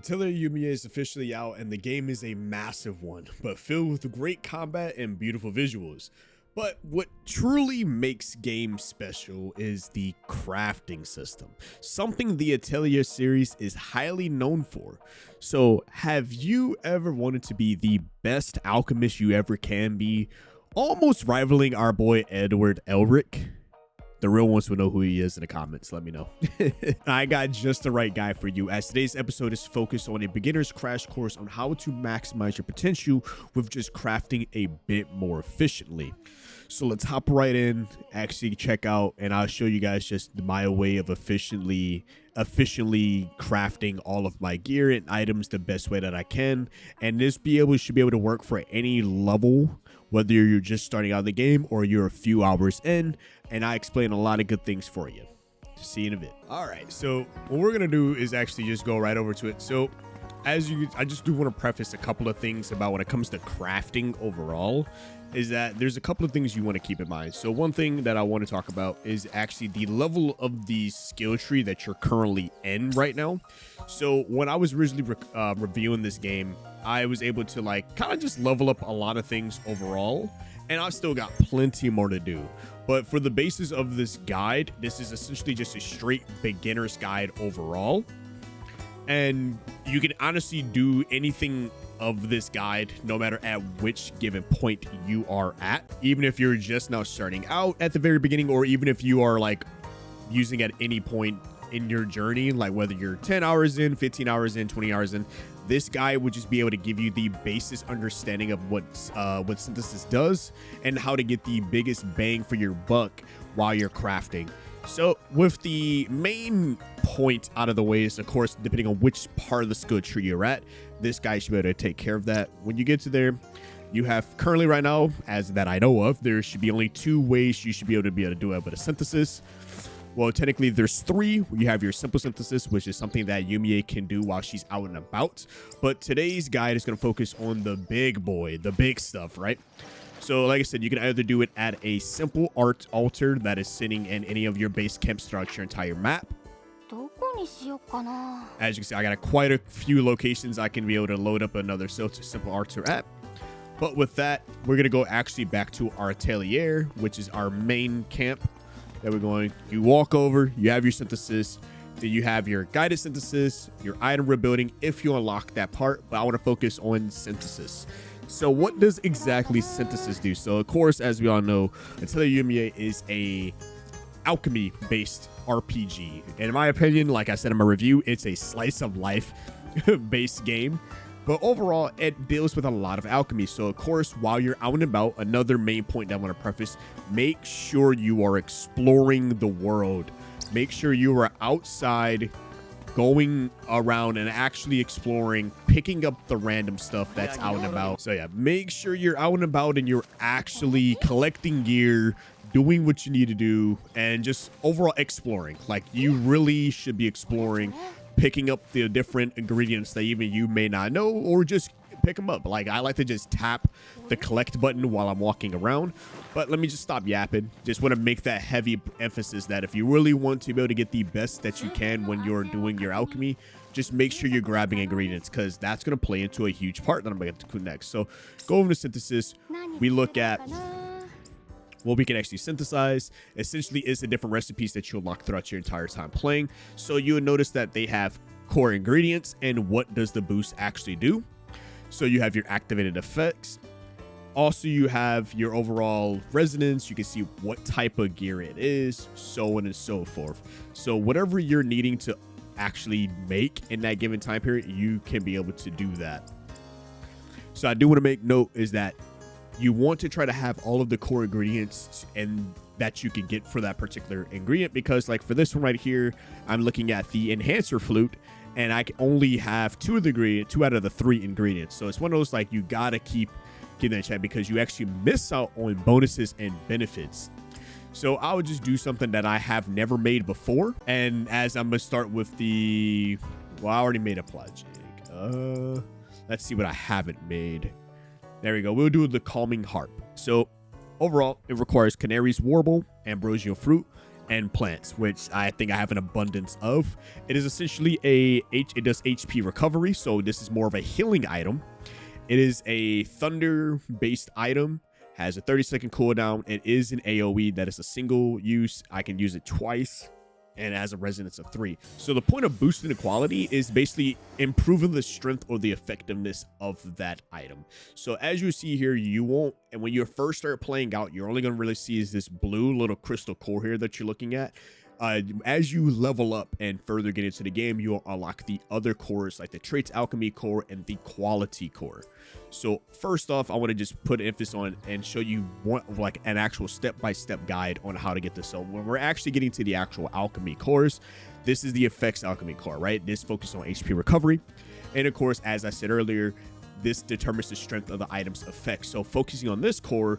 Atelier Yumia is officially out and the game is a massive one, but filled with great combat and beautiful visuals. But what truly makes games special is the crafting system, something the Atelier series is highly known for. So have you ever wanted to be the best alchemist you ever can be, almost rivaling our boy Edward Elric? The real ones will know who he is in the comments. Let me know. I got just the right guy for you, as today's episode is focused on a beginner's crash course on how to maximize your potential with just crafting a bit more efficiently. So let's hop right in, actually check out, and I'll show you guys just my way of efficiently crafting all of my gear and items the best way that I can. And this should be able to work for any level, whether you're just starting out the game or you're a few hours in, and I explain a lot of good things for you. See you in a bit. All right, so what we're gonna do is actually just go right over to it. So I just do want to preface a couple of things about when it comes to crafting overall, is that there's a couple of things you want to keep in mind. So one thing that I want to talk about is actually the level of the skill tree that you're currently in right now. So when I was originally reviewing this game, I was able to kind of just level up a lot of things overall, and I've still got plenty more to do. But for the basis of this guide, this is essentially just a straight beginner's guide overall. And you can honestly do anything of this guide no matter at which given point you are at, even if you're just now starting out at the very beginning, or even if you are using at any point in your journey, like whether you're 10 hours in, 15 hours in, 20 hours in. This guide would just be able to give you the basis understanding of what synthesis does and how to get the biggest bang for your buck while you're crafting. So with the main point out of the way is, of course, depending on which part of the skill tree you're at, this guy should be able to take care of that. When you get to there, you have currently right now, as that I know of, there should be only 2 ways you should be able to do it with a synthesis. Well, technically there's 3. You have your simple synthesis, which is something that Yumia can do while she's out and about. But today's guide is going to focus on the big boy, the big stuff, right? So like I said, you can either do it at a simple art altar that is sitting in any of your base camps throughout your entire map. As you can see, I got quite a few locations I can be able to load up another simple altar at. But with that, we're going to go actually back to our atelier, which is our main camp that we're going. You walk over, you have your synthesis, then you have your guided synthesis, your item rebuilding if you unlock that part, but I want to focus on synthesis. So what does exactly synthesis do? So of course, as we all know, Atelier Yumia is a alchemy based RPG. And in my opinion, like I said in my review, it's a slice of life based game. But overall, it deals with a lot of alchemy. So of course, while you're out and about, another main point that I want to preface, make sure you are exploring the world. Make sure you are outside, going around and actually exploring, picking up the random stuff that's out and about. So yeah, make sure you're out and about and you're actually collecting gear, doing what you need to do, and just overall exploring. Like, you really should be exploring, picking up the different ingredients that even you may not know, or just pick them up. Like, I like to just tap the collect button while I'm walking around. But let me just stop yapping. Just want to make that heavy emphasis that if you really want to be able to get the best that you can when you're doing your alchemy, just make sure you're grabbing ingredients, because that's going to play into a huge part that I'm going to get to next. So go over to synthesis. We look at what we can actually synthesize. Essentially, is the different recipes that you unlock throughout your entire time playing. So you would notice that they have core ingredients and what does the boost actually do. So you have your activated effects. Also, you have your overall resonance. You can see what type of gear it is, so on and so forth. So whatever you're needing to actually make in that given time period, you can be able to do that. So I do want to make note is that you want to try to have all of the core ingredients and that you can get for that particular ingredient, because like for this one right here, I'm looking at the enhancer flute, and I can only have 2 of the ingredients, 2 out of the 3 ingredients. So it's one of those, like, you gotta keep getting that check because you actually miss out on bonuses and benefits. So I would just do something that I have never made before. And as I'm gonna start with I already made a project. Let's see what I haven't made. There we go. We'll do the calming harp. So overall, it requires canary's warble, ambrosial fruit, and plants, which I think I have an abundance of. It is essentially it does HP recovery, so this is more of a healing item. It is a thunder based item, has a 30-second cooldown. It is an AoE that is a single use. I can use it twice, and it has a resonance of 3. So the point of boosting the quality is basically improving the strength or the effectiveness of that item. So as you see here, you won't, and when you first start playing out, you're only going to really see is this blue little crystal core here that you're looking at. As you level up and further get into the game, you'll unlock the other cores like the traits alchemy core and the quality core. So first off, I want to just put emphasis on and show you like an actual step-by-step guide on how to get this. So when we're actually getting to the actual alchemy cores, this is the effects alchemy core, right? This focuses on HP recovery. And of course, as I said earlier, this determines the strength of the item's effects. So focusing on this core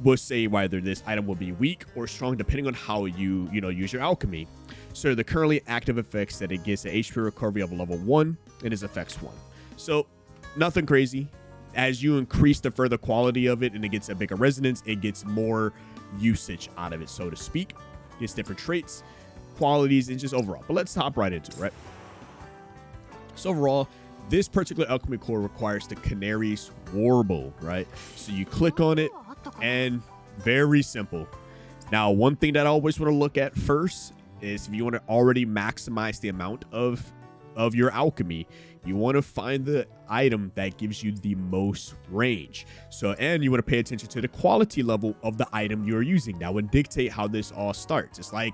will say whether this item will be weak or strong depending on how you use your alchemy. So the currently active effects that it gets an HP recovery of level 1 and its effects 1. So nothing crazy. As you increase the further quality of it and it gets a bigger resonance, it gets more usage out of it, so to speak. It gets different traits, qualities, and just overall. But let's hop right into it, right? So overall, this particular alchemy core requires the Canary's Warble, right? So you click on it, and very simple. Now, one thing that I always want to look at first is if you want to already maximize the amount of your alchemy, you want to find the item that gives you the most range. So, and you want to pay attention to the quality level of the item you're using. That would dictate how this all starts. It's like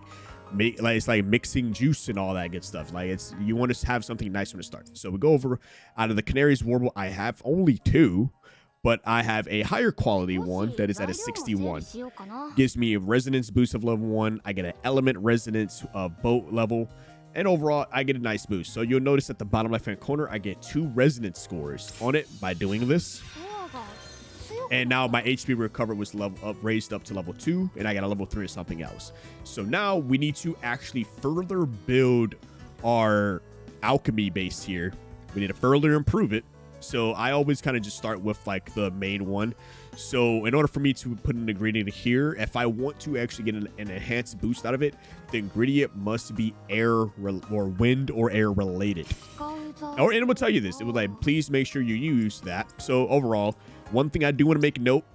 mixing juice and all that good stuff. Like you want to have something nice from the start. So we go over out of the Canary's Warble. I have only 2. But I have a higher quality one that is at a 61. Gives me a resonance boost of level 1. I get an element resonance of boat level. And overall, I get a nice boost. So you'll notice at the bottom left-hand corner, I get 2 resonance scores on it by doing this. And now my HP recovery was raised up to level 2. And I got a level 3 or something else. So now we need to actually further build our alchemy base here. We need to further improve it. So I always kind of just start with like the main one. So in order for me to put an ingredient here, if I want to actually get an enhanced boost out of it, the ingredient must be air or wind or air related. And it will tell you this. It will like, please make sure you use that. So overall, one thing I do want to make a note,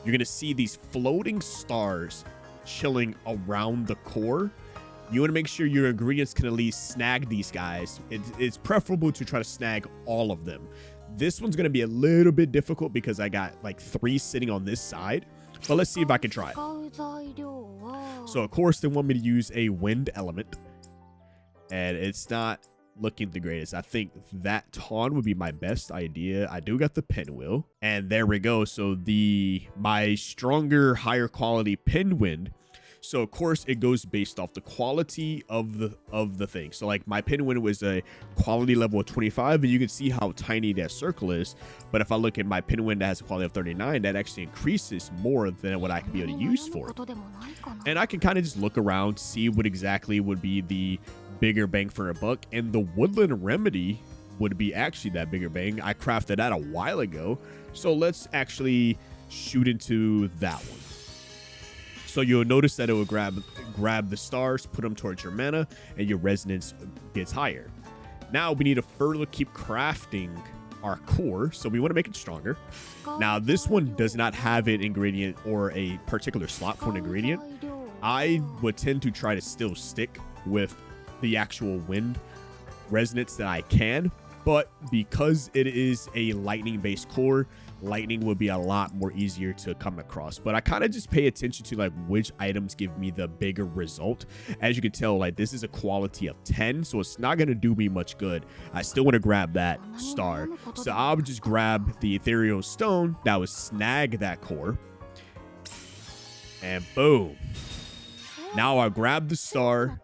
you're going to see these floating stars chilling around the core. You want to make sure your ingredients can at least snag these guys. It's preferable to try to snag all of them. This one's going to be a little bit difficult because I got like 3 sitting on this side. But let's see if I can try it. So, of course, they want me to use a wind element. And it's not looking the greatest. I think that Tawn would be my best idea. I do got the pinwheel. And there we go. So, my stronger, higher quality pinwind. So of course it goes based off the quality of the thing. So like my pinwheel was a quality level of 25, and you can see how tiny that circle is. But if I look at my pinwheel that has a quality of 39, that actually increases more than what I can be able to use for it. And I can kind of just look around, see what exactly would be the bigger bang for a buck. And the woodland remedy would be actually that bigger bang. I crafted that a while ago. So let's actually shoot into that one. So you'll notice that it will grab the stars, put them towards your mana, and your resonance gets higher. Now we need to further keep crafting our core, so we want to make it stronger. Now this one does not have an ingredient or a particular slot for an ingredient. I would tend to try to still stick with the actual wind resonance that I can, but because it is a lightning-based core, lightning would be a lot more easier to come across. But I kind of just pay attention to like which items give me the bigger result. As you can tell, like this is a quality of 10, so it's not going to do me much good. I still want to grab that star. So I would just grab the ethereal stone that would snag that core. And boom. Now I grab the star.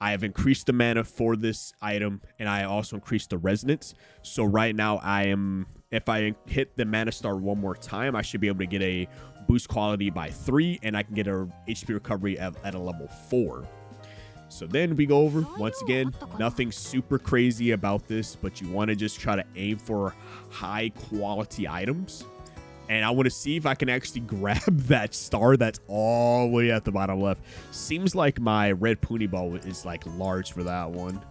I have increased the mana for this item, and I also increased the resonance. So right now if I hit the mana star one more time, I should be able to get a boost quality by 3, and I can get a HP recovery at a level 4. So then we go over, once again, nothing super crazy about this, but you want to just try to aim for high quality items. And I want to see if I can actually grab that star that's all the way at the bottom left. Seems like my red pony ball is like large for that one.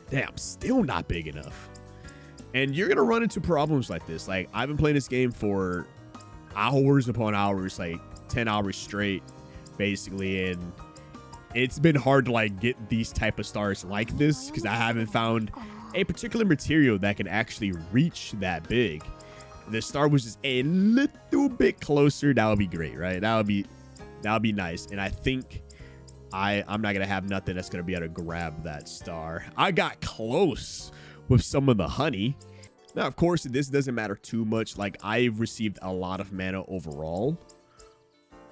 Damn, still not big enough. And you're going to run into problems like this. Like, I've been playing this game for hours upon hours, like 10 hours straight, basically. And it's been hard to like get these type of stars like this because I haven't found a particular material that can actually reach that big. If the star was just a little bit closer, that would be great, right? That would be nice. And I think I'm not gonna have nothing that's gonna be able to grab that star. I got close with some of the honey. Now, of course, this doesn't matter too much. Like, I've received a lot of mana overall.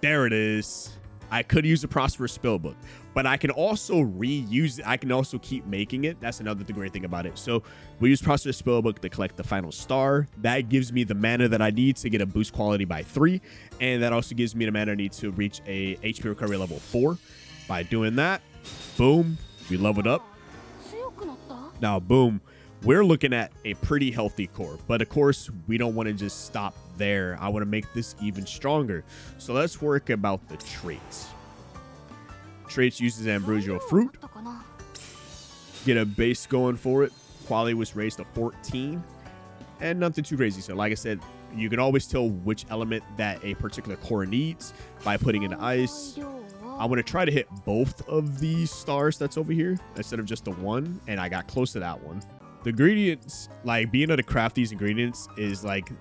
There it is. I could use a Prosperous Spellbook, but I can also reuse it. I can also keep making it. That's another great thing about it. So we use Prosperous Spellbook to collect the final star. That gives me the mana that I need to get a boost quality by 3. And that also gives me the mana I need to reach a HP recovery level 4. By doing that, boom, we leveled up. Now, boom, we're looking at a pretty healthy core. But of course, we don't want to just stop there. I want to make this even stronger. So let's work about the traits. Traits uses ambrosial fruit. Get a base going for it. Quality was raised to 14. And nothing too crazy. So like I said, you can always tell which element that a particular core needs by putting in the ice. I want to try to hit both of these stars that's over here instead of just the one. And I got close to that one. The ingredients, like being able to craft these ingredients is like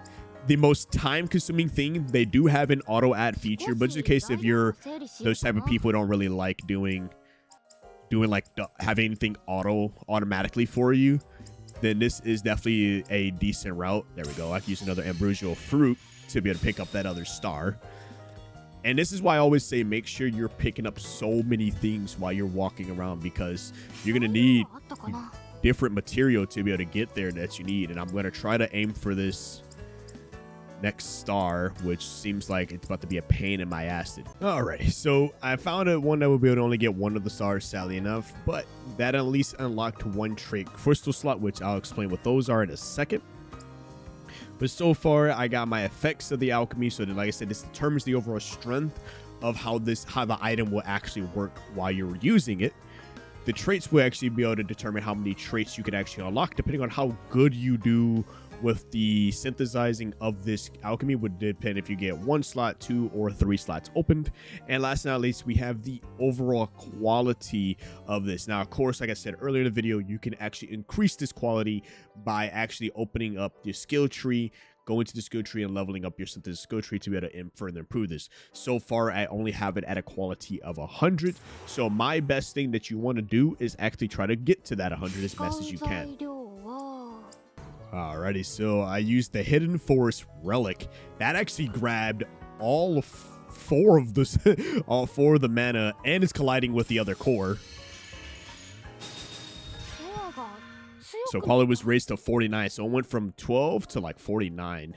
the most time consuming thing. They do have an auto add feature, but just in case if you're those type of people who don't really like doing like having anything automatically for you, then this is definitely a decent route. There we go. I can use another ambrosial fruit to be able to pick up that other star. And this is why I always say make sure you're picking up so many things while you're walking around, because you're going to need different material to be able to get there that you need. And I'm going to try to aim for this next star, which seems like it's about to be a pain in my ass. Alright, so I found one that will be able to only get one of the stars, sadly enough, but that at least unlocked one trait crystal slot, which I'll explain what those are in a second. But so far, I got my effects of the alchemy, so that, like I said, this determines the overall strength of how the item will actually work while you're using it. The traits will actually be able to determine how many traits you can actually unlock, depending on how good you do with the synthesizing of this alchemy. Would depend if you get 1 slot, 2, or 3 slots opened. And last but not least, we have the overall quality of this. Now, of course, like I said earlier in the video, you can actually increase this quality by actually opening up the skill tree, going to the skill tree and leveling up your synthesis skill tree to be able to further improve this. So far, I only have it at a quality of 100. So my best thing that you want to do is actually try to get to that 100 as best as you can. Alrighty, so I used the Hidden Forest Relic. That actually grabbed all 4 of this, all 4 of the mana, and is colliding with the other core. So quality was raised to 49, so it went from 12 to like 49.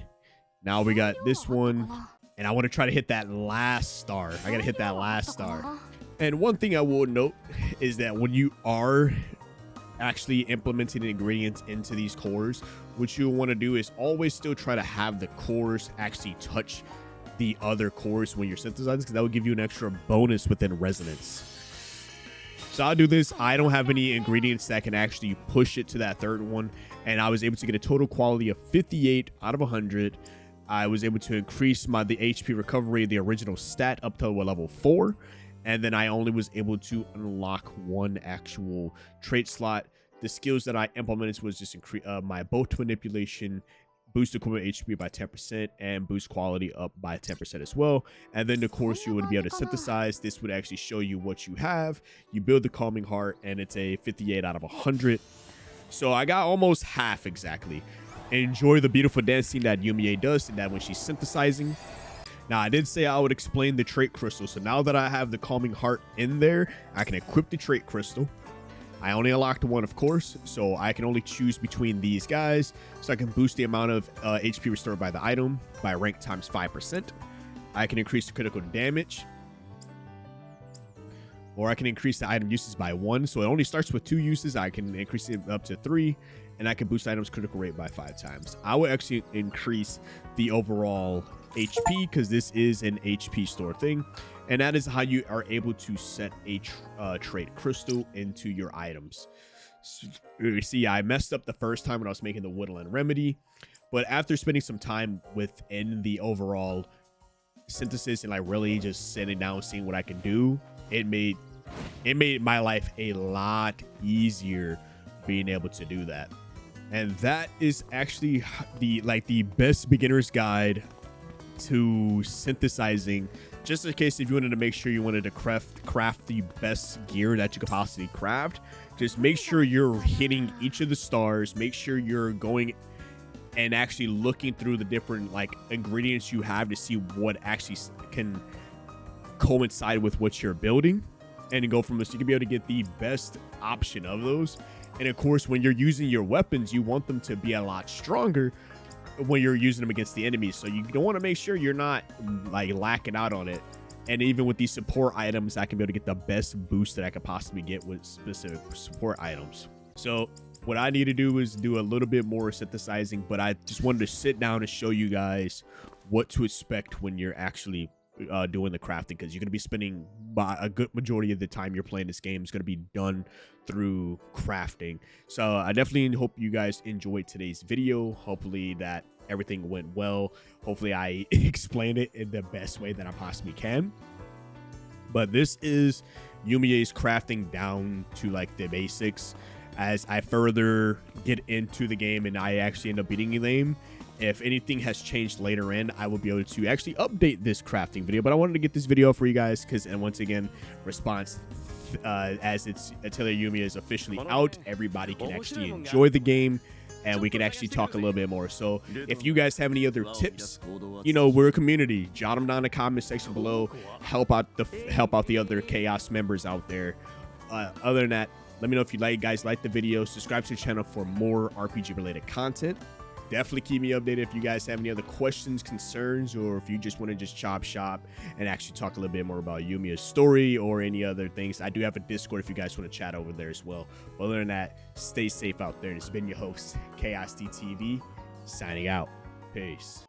Now we got this one, and I want to try to hit that last star. I gotta hit that last star. And one thing I will note is that when you are actually implementing ingredients into these cores, what you want to do is always still try to have the cores actually touch the other cores when you're synthesizing, because that will give you an extra bonus within resonance. So I'll do this. I don't have any ingredients that can actually push it to that third one, and I was able to get a total quality of 58 out of 100. I was able to increase the HP recovery, the original stat, up to level 4. And then I only was able to unlock 1 actual trait slot. The skills that I implemented was just increase my bolt manipulation, boost equipment HP by 10%, and boost quality up by 10% as well. And then, of course, you would be able to synthesize. This would actually show you what you have. You build the Calming Heart, and it's a 58 out of 100. So I got almost half exactly. Enjoy the beautiful dancing that Yumia does, and that when she's synthesizing. Now, I did say I would explain the trait crystal. So now that I have the Calming Heart in there, I can equip the trait crystal. I only unlocked 1, of course, so I can only choose between these guys. So I can boost the amount of HP restored by the item by rank times 5%. I can increase the critical damage. or I can increase the item uses by 1. So it only starts with 2 uses. I can increase it up to 3, and I can boost items critical rate by 5 times. I will actually increase the overall HP because this is an HP store thing, and that is how you are able to set a trait crystal into your items. So, you see, I messed up the first time when I was making the woodland remedy, but after spending some time within the overall synthesis and like really just sitting down seeing what I can do, it made my life a lot easier being able to do that. And that is actually the best beginner's guide to synthesizing, just in case if you wanted to make sure you wanted to craft the best gear that you could possibly craft. Just make sure you're hitting each of the stars, make sure you're going and actually looking through the different like ingredients you have to see what actually can coincide with what you're building, and go from this. You can be able to get the best option of those. And of course, when you're using your weapons, you want them to be a lot stronger when you're using them against the enemies. So you don't want to make sure you're not like lacking out on it. And even with these support items, I can be able to get the best boost that I could possibly get with specific support items. So what I need to do is do a little bit more synthesizing, but I just wanted to sit down and show you guys what to expect when you're actually doing the crafting, because you're going to be spending a good majority of the time you're playing this game is going to be done through crafting. So I definitely hope you guys enjoyed today's video. Hopefully that everything went well. Hopefully I explained it in the best way that I possibly can. But this is Yumia's crafting down to like the basics. As I further get into the game and I actually end up beating the game, if anything has changed later in, I will be able to actually update this crafting video. But I wanted to get this video for you guys because, and once again, response as it's Atelier Yumia is officially out, everybody can actually enjoy the game and we can actually talk a little bit more. So if you guys have any other tips, you know, we're a community, jot them down in the comment section below. Help out the other chaos members out there. Other than that, let me know if you guys like the video. Subscribe to the channel for more RPG related content. Definitely keep me updated if you guys have any other questions, concerns, or if you just want to just chop shop and actually talk a little bit more about Yumia's story or any other things. I do have a Discord if you guys want to chat over there as well. But other than that, stay safe out there. This has been your host, Chaos DTV, signing out. Peace.